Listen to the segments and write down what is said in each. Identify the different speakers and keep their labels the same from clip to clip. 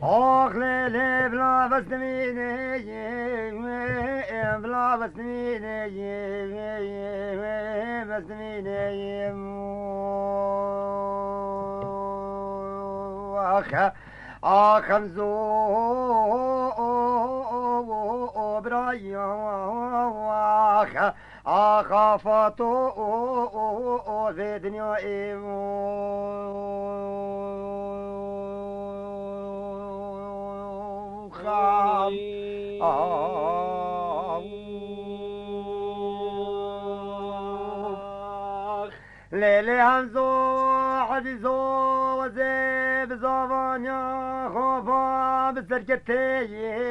Speaker 1: آخ لیلی بلا بستمینه بلا بستمینه بستمینه آخم زو برایا آخافتو في دنيا خام ليلي هنزو عزيزو وزيب زوانيا خوفا بسركتيم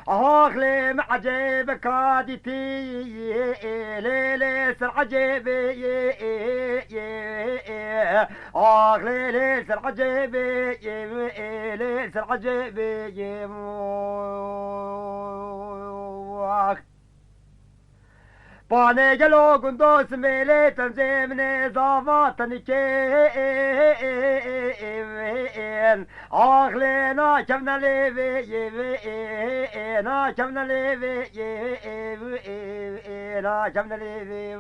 Speaker 1: أخلي معجب كادتي ليلي سر عجيبي أخلي ليلي سر عجيبي ليلي سر عجيبي باني جلو قندو سميلي تنزيمني زافتني كين أخلينا كمنا ليبي نا كمنا ليبي نا كمنا ليبي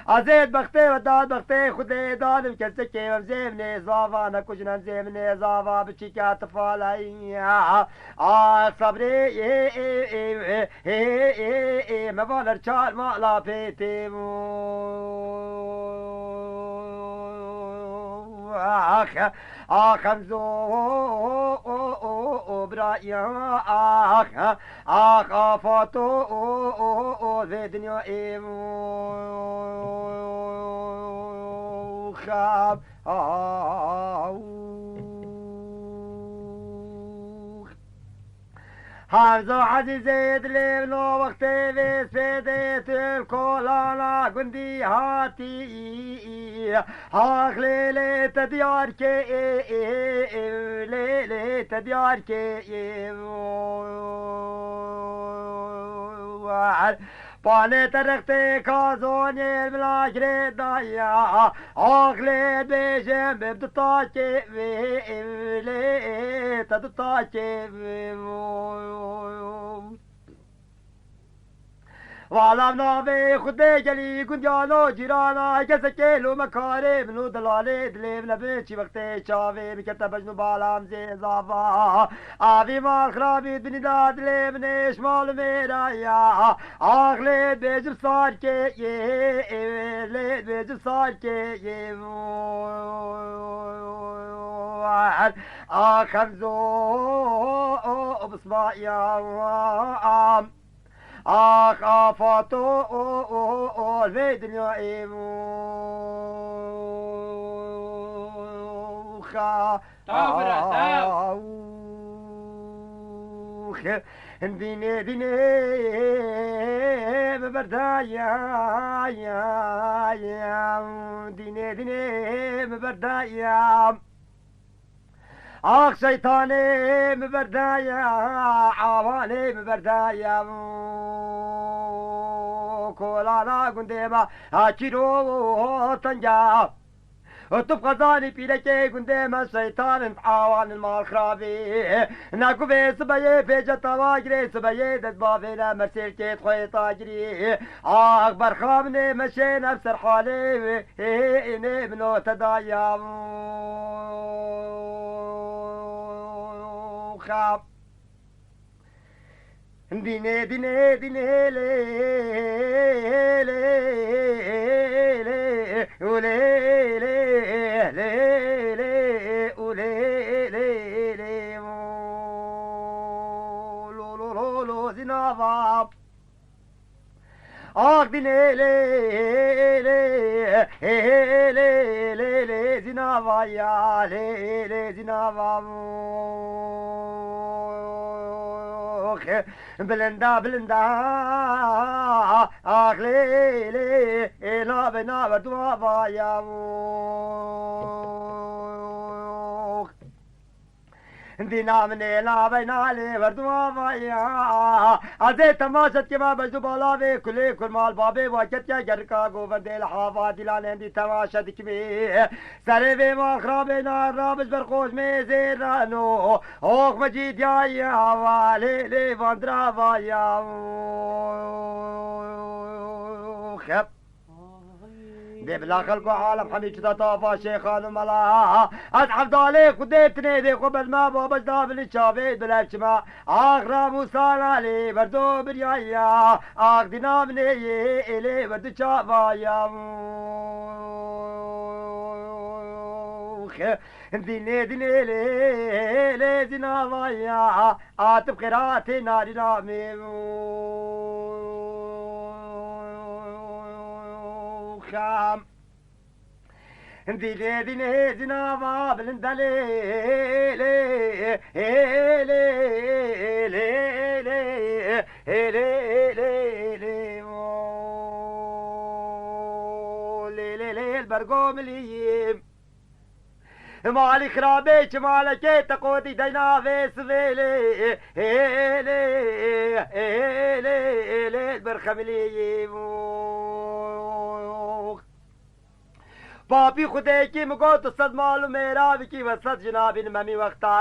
Speaker 1: أزيد بختي وداد بختي خدي داد مكسكي ومزيمني زافا نكوشنا مزيمني زافا بشيكا طفالي صبري ما فالر چار ما لا پیتی آخم زو برایا آفاتو في دنیا خاب حمزة عزيزي دليل نو وقتي في سيديت الكولانا قندي هاتي هاخ ليلي تديار كي ليلي تديار كي پانه ترخته کازونی ملاجره دایا آخلی بیشم بدتا که ویلی تدتا که والام نابي خدي جلي كنجانو جيرانا كسكيلو مكاري منو دلالي دليب لبنشي وقتي شافي بكتا بجنو بالام زي زافا آفي مال خرابي بني دا دليب نيش مال ميرا يا آخلي بيجر صار كي لي بيجر صار كي آخمزو بصبا يا آفاتو في دنيا ديني ديني ببردايا ديني ديني ببردايا آخ شيطاني مبردايا عواني مبردايا كولانا قنديما هاكيرو تنجا تبقى ظاني بيلكي قنديما شيطان عوان المال خرابي ناكو في سبايا في جتا واجري سبايا ددبابي لا مرسيل كي تخوي طاجري آخ برخامني مشي نفس الحالي إني منو تدايا خاب ديني ديني ديني لي لي لي ولي لي لي لي ولي لي لي لو لو لو لو زنابا آخ ديني لي لي لي لي لي زنابا يا لي لي زنابا بلندا بلندا آخ لي لي ناب ناب دوابا يا دینا منه لا بینالی وردوا ویا از تماشت که ما بجو بالا و کلی کل مال بابه وقت یا گرکا گوبند الحافا دلان دی تماشت کمی سر به ما خراب نار رابش برخوش میزه رانو اوخ مجید یا والی لی واندرا ویا خب دي بالآخر عالم حميد كذا طافا شيخان وملا أصحاب دالي خديت نيدي قبل ما بابا جداب الشافي بالأجماع آخر موسى لي بردو بريايا آخ دينا مني إلي بردو شافايا ديني ديني لي دينا وايا آتب قراتي ناري نامي خام ديني ديني دينا بابل دلي لي لي لي لي لي البرقوم ليم مالي خرابيش مالك تقودي دينا في سفيلي لي البرخم ليم باپی خودے کی مگو تو صد مال میرا کی وسط جناب ممی وقتا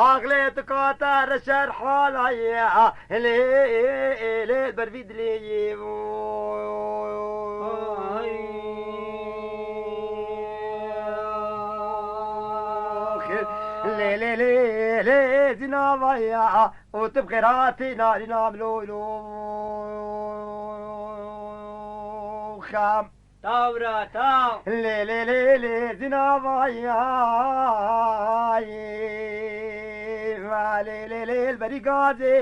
Speaker 1: اگلے تو کاتا رشر حال آیا لے برفید لے لے لے لے لے جناب آیا او تب خیراتی ناری نام لو لو خام
Speaker 2: تاورا تاو
Speaker 1: لي لي لي لي زنابا يا لي لي لي البريقازي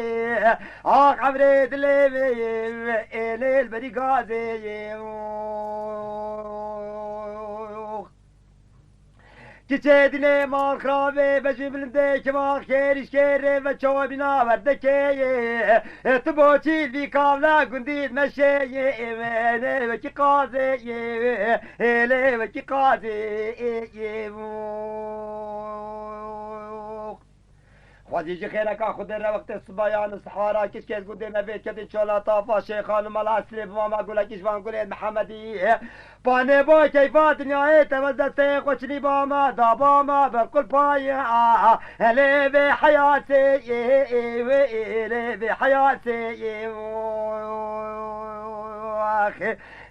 Speaker 1: آخ عبريد لي لي البريقازي Çiçeğine makrabe becimlinde kema keriş kere ve çoğbina verdeke tu boçil bir kavla gündüz meşeye evene ve ki kaze ele ve ki kaze خواجی خیره که خود را وقت صبایان سحارا کش کس گوده نبید کدین چولا طافا شیخان ملا اصلی بماما گولا کشوان گولید محمدی پانه با کیفات دنیای توزد خوشلی باما داباما برکل پای هلی به حیاتی هلی به حیاتی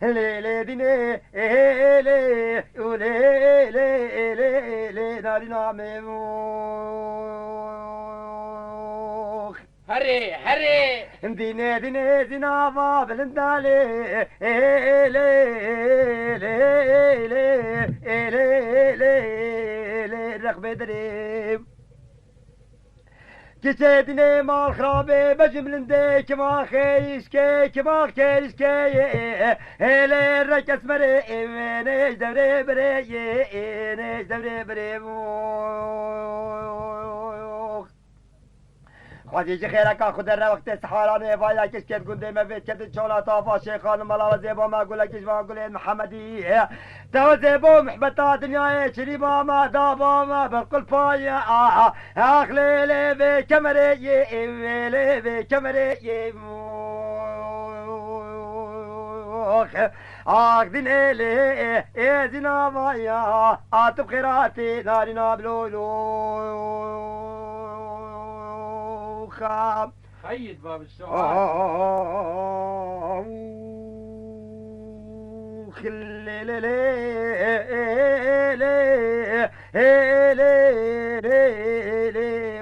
Speaker 1: ليلي ديني ليلي وليلي ليلي ناري نامي
Speaker 2: هري هري
Speaker 1: ديني ديني زنافا بلندالي ليلي ليلي ليلي رقبة دريم Çiçeğine mal khrabe bejimlinde kema khayış ke kema khayış ke hele rekes mere evene devre bere ne devre bere خواجی خیره که خود را وقت سحارانه وایا کش کد گنده مبید کد چولا طافا شیخان ملا و زیبا ما گوله کشوان گوله محمدی تو زیبا محبتا دنیای چریبا ما دابا ما برقل پای اخلیلی به کمره ویلی به کمره آخ دین ایلی ایزینا وایا آتب خیراتی نارینا بلولو خام
Speaker 2: خيط باب السؤال
Speaker 1: خلي لي لي لي لي لي لي لي